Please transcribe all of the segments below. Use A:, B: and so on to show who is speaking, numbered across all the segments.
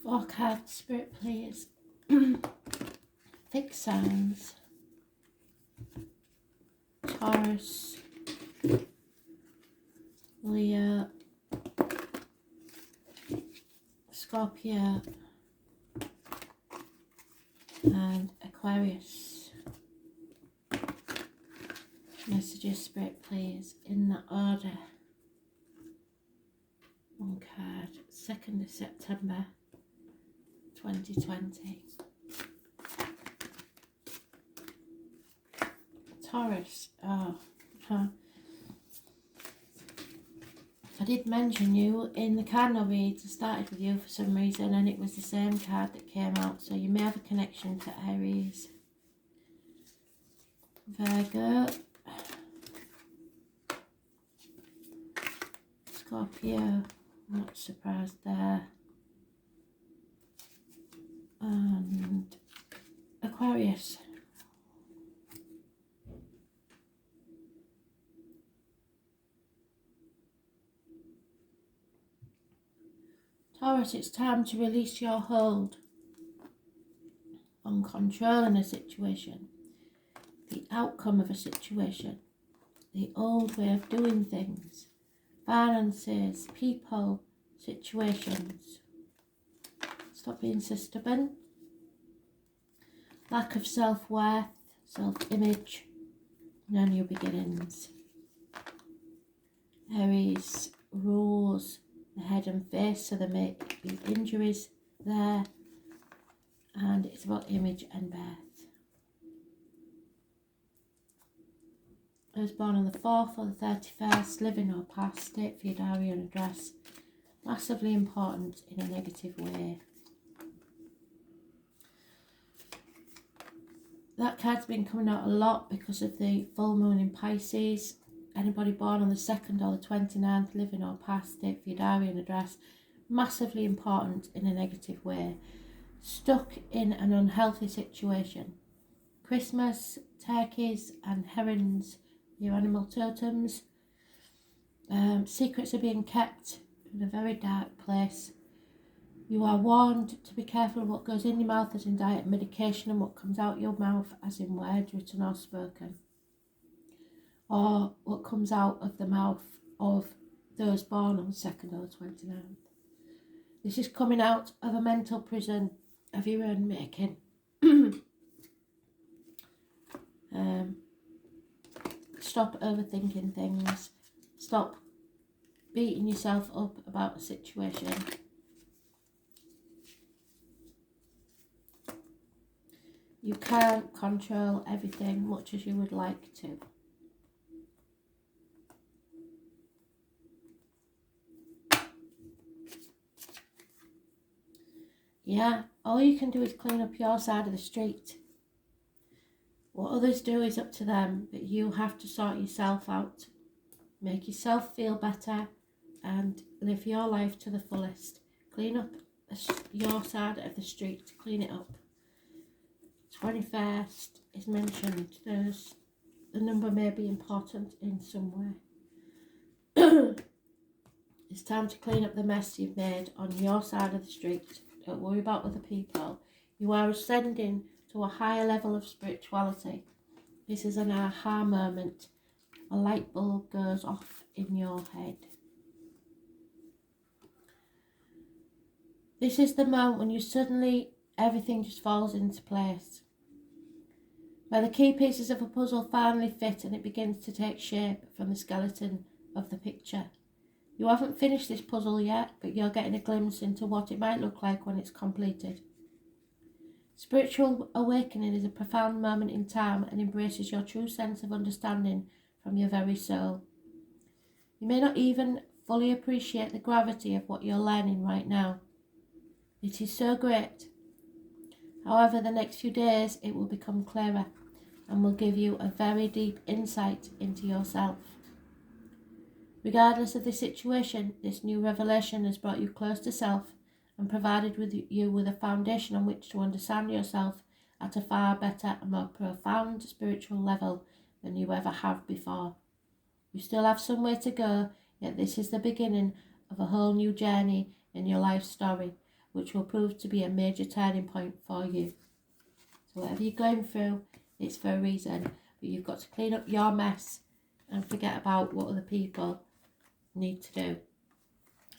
A: 4 cards, Spirit, please. Fixed signs. Taurus, Leo, Scorpio, and Aquarius. Messages, Spirit, please, in that order. 1 card, 2nd of September 2020. Taurus. Oh, huh. I did mention you in the cardinal reads. I started with you for some reason and it was the same card that came out, so you may have a connection to Aries. Virgo, Scorpio, not surprised there, and Aquarius. Taurus, it's time to release your hold on controlling a situation, the outcome of a situation, the old way of doing things, finances, people, situations. Stop being so stubborn. Lack of self-worth, self-image, no new beginnings. Aries rules the head and face, so there may be injuries there, and it's about image and birth. Those born on the 4th or the 31st, living or past, state for your diary and address. Massively important in a negative way. That card's been coming out a lot because of the full moon in Pisces. Anybody born on the 2nd or the 29th, living or past, date for your diary and address. Massively important in a negative way. Stuck in an unhealthy situation. Christmas, turkeys and herons, your animal totems. Secrets are being kept in a very dark place. You are warned to be careful of what goes in your mouth as in diet and medication, and what comes out your mouth as in words written or spoken, or what comes out of the mouth of those born on the 2nd or the 29th. This is coming out of a mental prison of your own making. Stop overthinking things. Stop beating yourself up about a situation. You can't control everything much as you would like to. Yeah, all you can do is clean up your side of the street. What others do is up to them, but you have to sort yourself out. Make yourself feel better and live your life to the fullest. Clean up your side of the street, clean it up. 21st is mentioned. The number may be important in some way. It's time to clean up the mess you've made on your side of the street. Don't worry about other people. You are ascending to a higher level of spirituality. This is an aha moment. A light bulb goes off in your head. This is the moment when you suddenly, everything just falls into place. Where the key pieces of a puzzle finally fit and it begins to take shape from the skeleton of the picture. You haven't finished this puzzle yet, but you're getting a glimpse into what it might look like when it's completed. Spiritual awakening is a profound moment in time and embraces your true sense of understanding from your very soul. You may not even fully appreciate the gravity of what you're learning right now. It is so great. However, the next few days it will become clearer and will give you a very deep insight into yourself. Regardless of the situation, this new revelation has brought you close to self and provided you with a foundation on which to understand yourself at a far better and more profound spiritual level than you ever have before. You still have some way to go, yet this is the beginning of a whole new journey in your life story, which will prove to be a major turning point for you. So whatever you're going through, it's for a reason. But you've got to clean up your mess and forget about what other people need to do.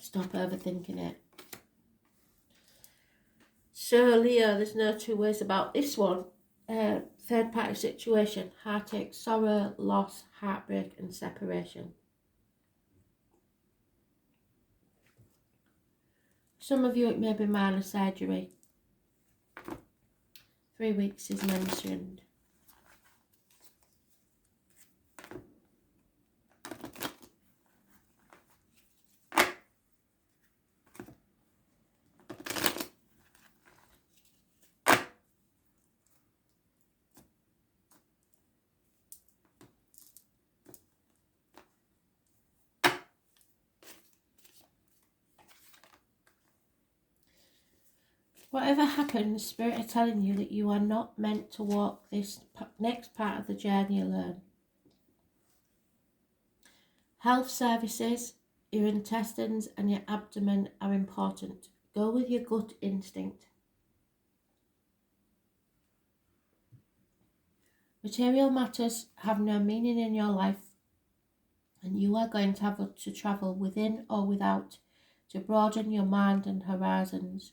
A: Stop overthinking it. So Leo, there's no two ways about this one. Third party situation, heartache, sorrow, loss, heartbreak and separation. Some of you it may be minor surgery. 3 weeks is mentioned. Whatever happens, Spirit are telling you that you are not meant to walk this next part of the journey alone. Health services, your intestines and your abdomen are important. Go with your gut instinct. Material matters have no meaning in your life, and you are going to have to travel within or without to broaden your mind and horizons.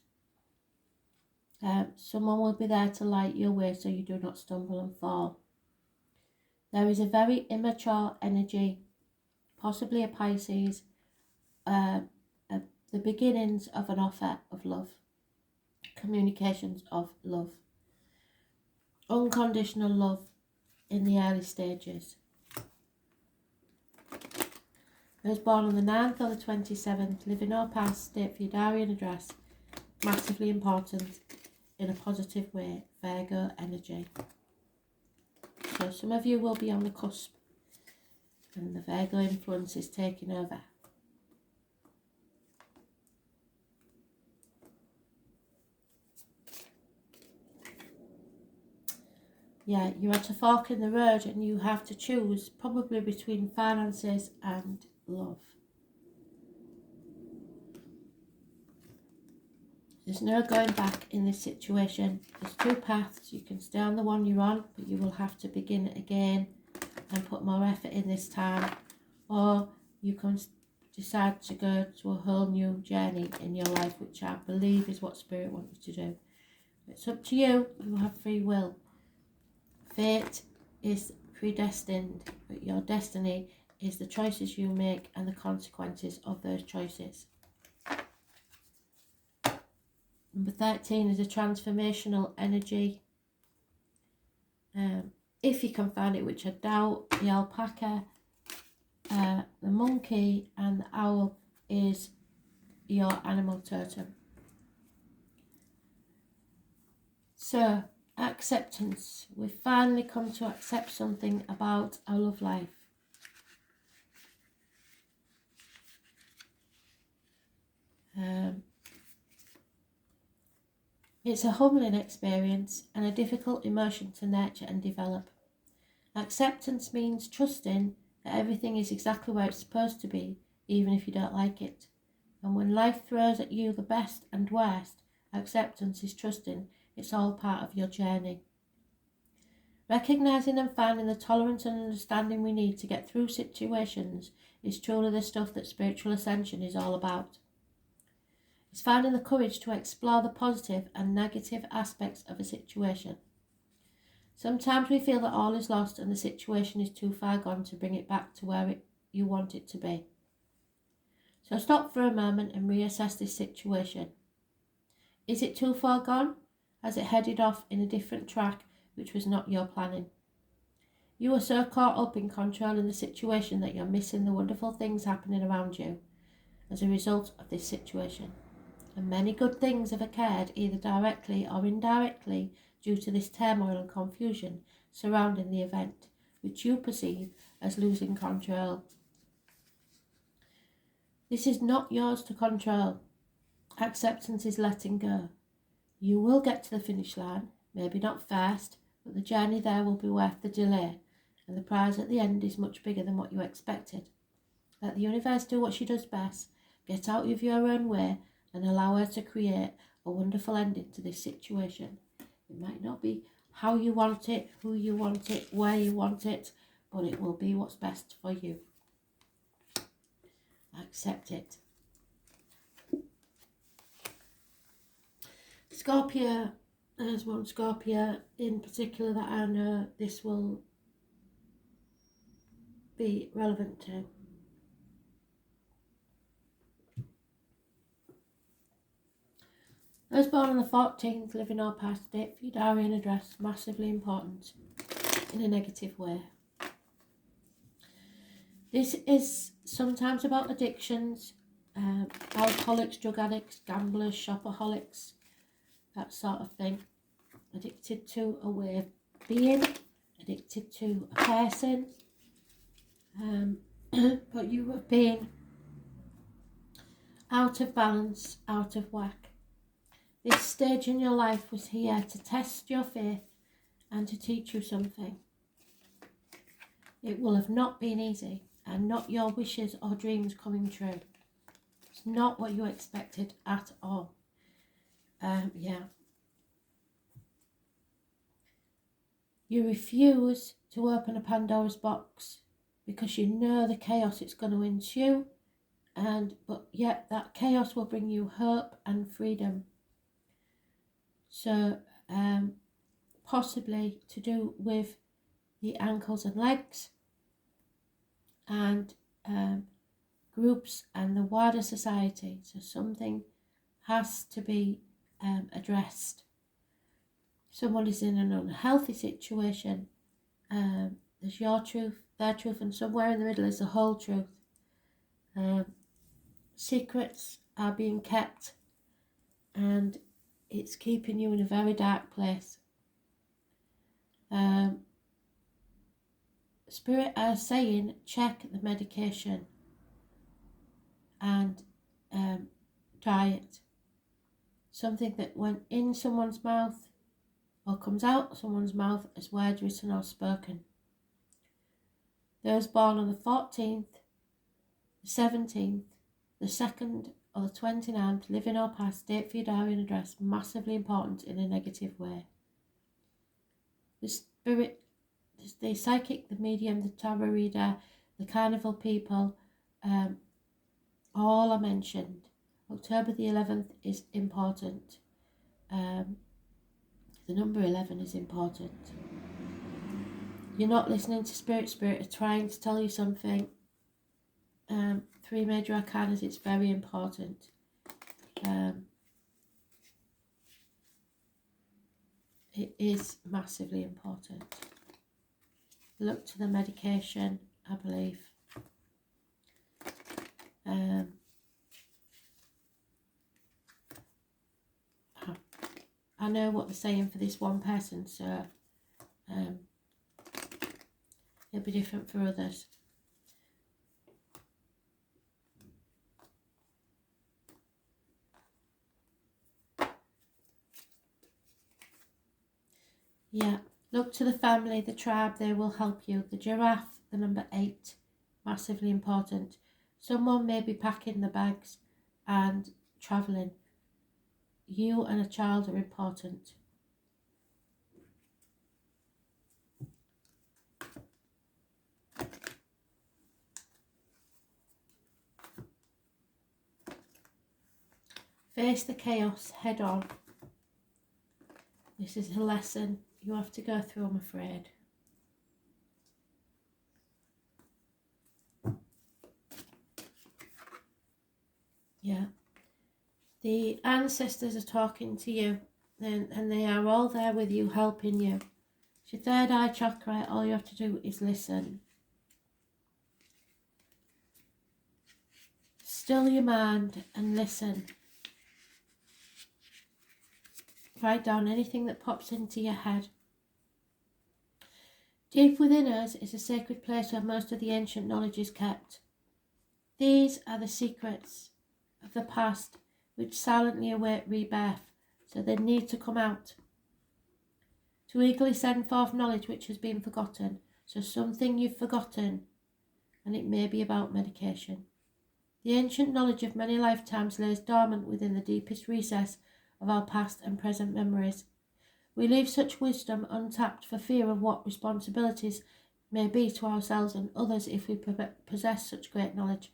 A: Someone will be there to light your way so you do not stumble and fall. There is a very immature energy, possibly a Pisces, the beginnings of an offer of love, communications of love, unconditional love in the early stages. I was born on the 9th or the 27th, living or past, state for your diary and address, massively important in a positive way, Virgo energy. So some of you will be on the cusp and the Virgo influence is taking over. Yeah, you're at a fork in the road and you have to choose probably between finances and love. There's no going back in this situation. There's two paths. You can stay on the one you're on, but you will have to begin again and put more effort in this time. Or you can decide to go to a whole new journey in your life, which I believe is what Spirit wants you to do. It's up to you. You have free will. Fate is predestined, but your destiny is the choices you make and the consequences of those choices. Number 13 is a transformational energy. If you can find it, which I doubt, the alpaca, the monkey and the owl is your animal totem. So, acceptance. We've finally come to accept something about our love life. It's a humbling experience and a difficult emotion to nurture and develop. Acceptance means trusting that everything is exactly where it's supposed to be, even if you don't like it. And when life throws at you the best and worst, acceptance is trusting it's all part of your journey. Recognising and finding the tolerance and understanding we need to get through situations is truly the stuff that spiritual ascension is all about. It's finding the courage to explore the positive and negative aspects of a situation. Sometimes we feel that all is lost and the situation is too far gone to bring it back to where you want it to be. So stop for a moment and reassess this situation. Is it too far gone? Has it headed off in a different track which was not your planning? You are so caught up in controlling the situation that you're missing the wonderful things happening around you as a result of this situation. And many good things have occurred either directly or indirectly due to this turmoil and confusion surrounding the event, which you perceive as losing control. This is not yours to control. Acceptance is letting go. You will get to the finish line, maybe not first, but the journey there will be worth the delay, and the prize at the end is much bigger than what you expected. Let the universe do what she does best. Get out of your own way and allow her to create a wonderful ending to this situation. It might not be how you want it, who you want it, where you want it, but it will be what's best for you. Accept it. Scorpio, there's one Scorpio in particular that I know this will be relevant to. Those born on the 14th, living or past, date for your diary and address, massively important in a negative way. This is sometimes about addictions, alcoholics, drug addicts, gamblers, shopaholics, that sort of thing. Addicted to a way of being, addicted to a person, but you have been out of balance, out of whack. This stage in your life was here to test your faith and to teach you something. It will have not been easy, and not your wishes or dreams coming true. It's not what you expected at all. You refuse to open a Pandora's box because you know the chaos it's going to ensue, but yet that chaos will bring you hope and freedom. So possibly to do with the ankles and legs and groups and the wider society. So something has to be addressed. Someone is in an unhealthy situation. There's your truth, their truth, and somewhere in the middle is the whole truth. Secrets are being kept, and it's keeping you in a very dark place. Spirit are saying check the medication and diet. Something that went in someone's mouth or comes out someone's mouth as words written or spoken. Those born on the 14th, the 17th, the 2nd or the 29th, living or past, date for your diary and address, massively important in a negative way. The spirit, the psychic, the medium, the tarot reader, the carnival people, all are mentioned. October the 11th is important. The number 11 is important. You're not listening to Spirit. Spirit are trying to tell you something. 3 major arcanas, it's very important. It is massively important. Look to the medication, I believe. I know what they're saying for this one person, so it'll be different for others. Yeah, look to the family, the tribe, they will help you. The giraffe, the number 8, massively important. Someone may be packing the bags and travelling. You and a child are important. Face the chaos head on. This is a lesson you have to go through, I'm afraid. Yeah. The ancestors are talking to you, and they are all there with you, helping you. It's your third eye chakra. All you have to do is listen. Still your mind and listen. Write down anything that pops into your head. Deep within us is a sacred place where most of the ancient knowledge is kept. These are the secrets of the past which silently await rebirth, so they need to come out. To eagerly send forth knowledge which has been forgotten, so something you've forgotten, and it may be about medication. The ancient knowledge of many lifetimes lays dormant within the deepest recess of our past and present memories. We leave such wisdom untapped for fear of what responsibilities may be to ourselves and others if we possess such great knowledge.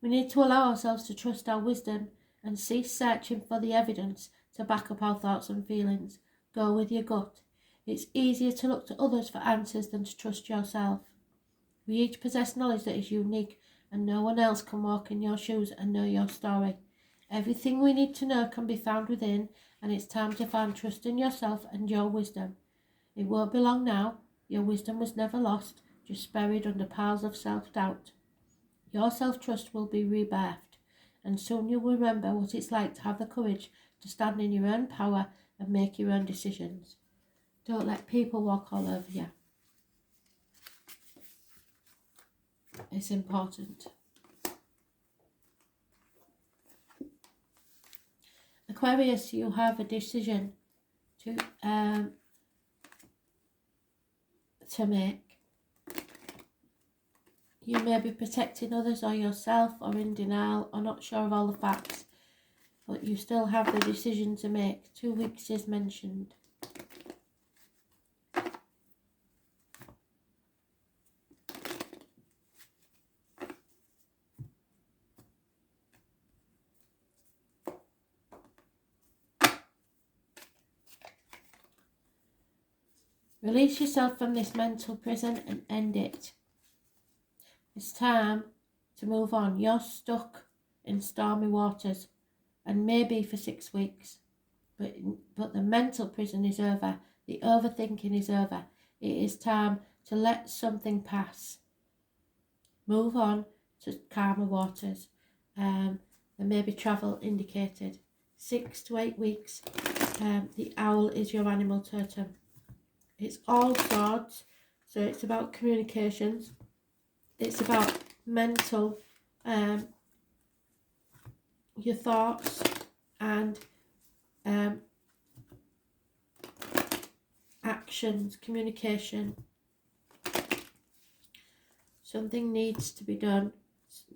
A: We need to allow ourselves to trust our wisdom and cease searching for the evidence to back up our thoughts and feelings. Go with your gut. It's easier to look to others for answers than to trust yourself. We each possess knowledge that is unique, and no one else can walk in your shoes and know your story. Everything we need to know can be found within, and it's time to find trust in yourself and your wisdom. It won't be long now. Your wisdom was never lost, just buried under piles of self-doubt. Your self-trust will be rebirthed, and soon you'll remember what it's like to have the courage to stand in your own power and make your own decisions. Don't let people walk all over you. It's important. Aquarius, you have a decision to make. You may be protecting others or yourself, or in denial, or not sure of all the facts, but you still have the decision to make. 2 weeks is mentioned. Release yourself from this mental prison and end it. It's time to move on. You're stuck in stormy waters, and maybe for 6 weeks. But the mental prison is over. The overthinking is over. It is time to let something pass. Move on to calmer waters. There may be travel indicated. 6 to 8 weeks. The owl is your animal totem. It's all swords, so it's about communications. It's about mental, your thoughts and actions, communication. Something needs to be done.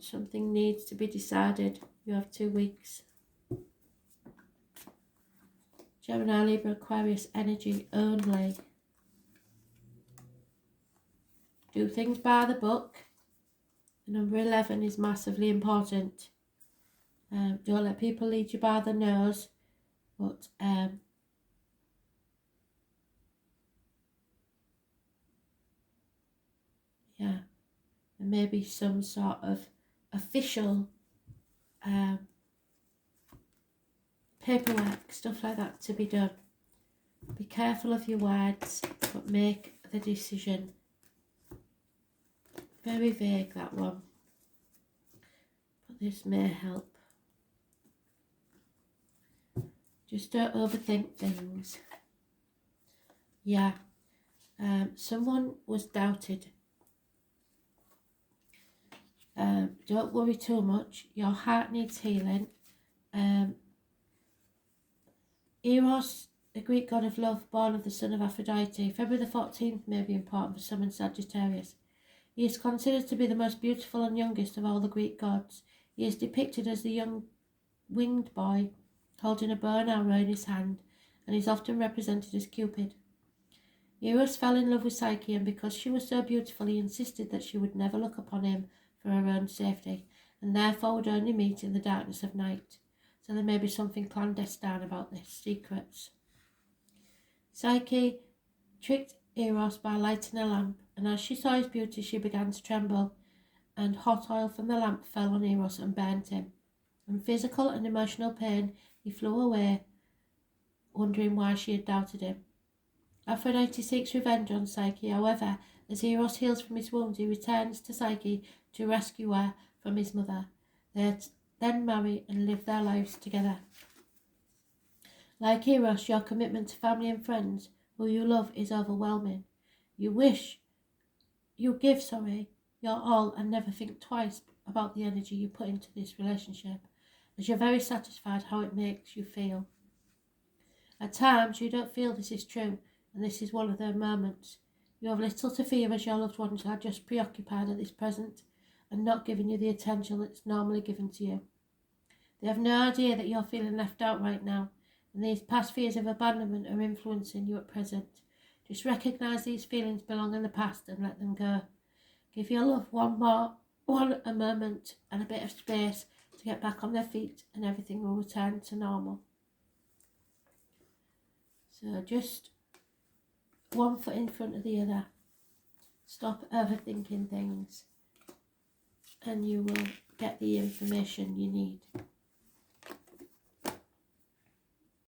A: Something needs to be decided. You have 2 weeks. Gemini, Libra, Aquarius energy only. Do things by the book. Number 11 is massively important. Don't let people lead you by the nose, but yeah, there may be some sort of official paperwork, stuff like that to be done. Be careful of your words, but make the decision. Very vague, that one, but this may help. Just don't overthink things. Yeah, someone was doubted. Don't worry too much. Your heart needs healing. Eros, the Greek god of love, born of the son of Aphrodite. February the 14th may be important for some in Sagittarius. He is considered to be the most beautiful and youngest of all the Greek gods. He is depicted as the young winged boy holding a bow and arrow in his hand, and is often represented as Cupid. Eros fell in love with Psyche, and because she was so beautiful, he insisted that she would never look upon him for her own safety, and therefore would only meet in the darkness of night. So there may be something clandestine about this, secrets. Psyche tricked Eros by lighting a lamp, and as she saw his beauty, she began to tremble, and hot oil from the lamp fell on Eros and burnt him. In physical and emotional pain, he flew away, wondering why she had doubted him. Aphrodite seeks revenge on Psyche. However, as Eros heals from his wounds, he returns to Psyche to rescue her from his mother. They then marry and live their lives together. Like Eros, your commitment to family and friends who you love is overwhelming. You give your all and never think twice about the energy you put into this relationship, as you're very satisfied how it makes you feel. At times, you don't feel this is true, and this is one of those moments. You have little to fear as your loved ones are just preoccupied at this present and not giving you the attention that's normally given to you. They have no idea that you're feeling left out right now, and these past fears of abandonment are influencing you at present. Just recognise these feelings belong in the past and let them go. Give your loved one a moment and a bit of space to get back on their feet, and everything will return to normal. So just one foot in front of the other. Stop overthinking things, and you will get the information you need.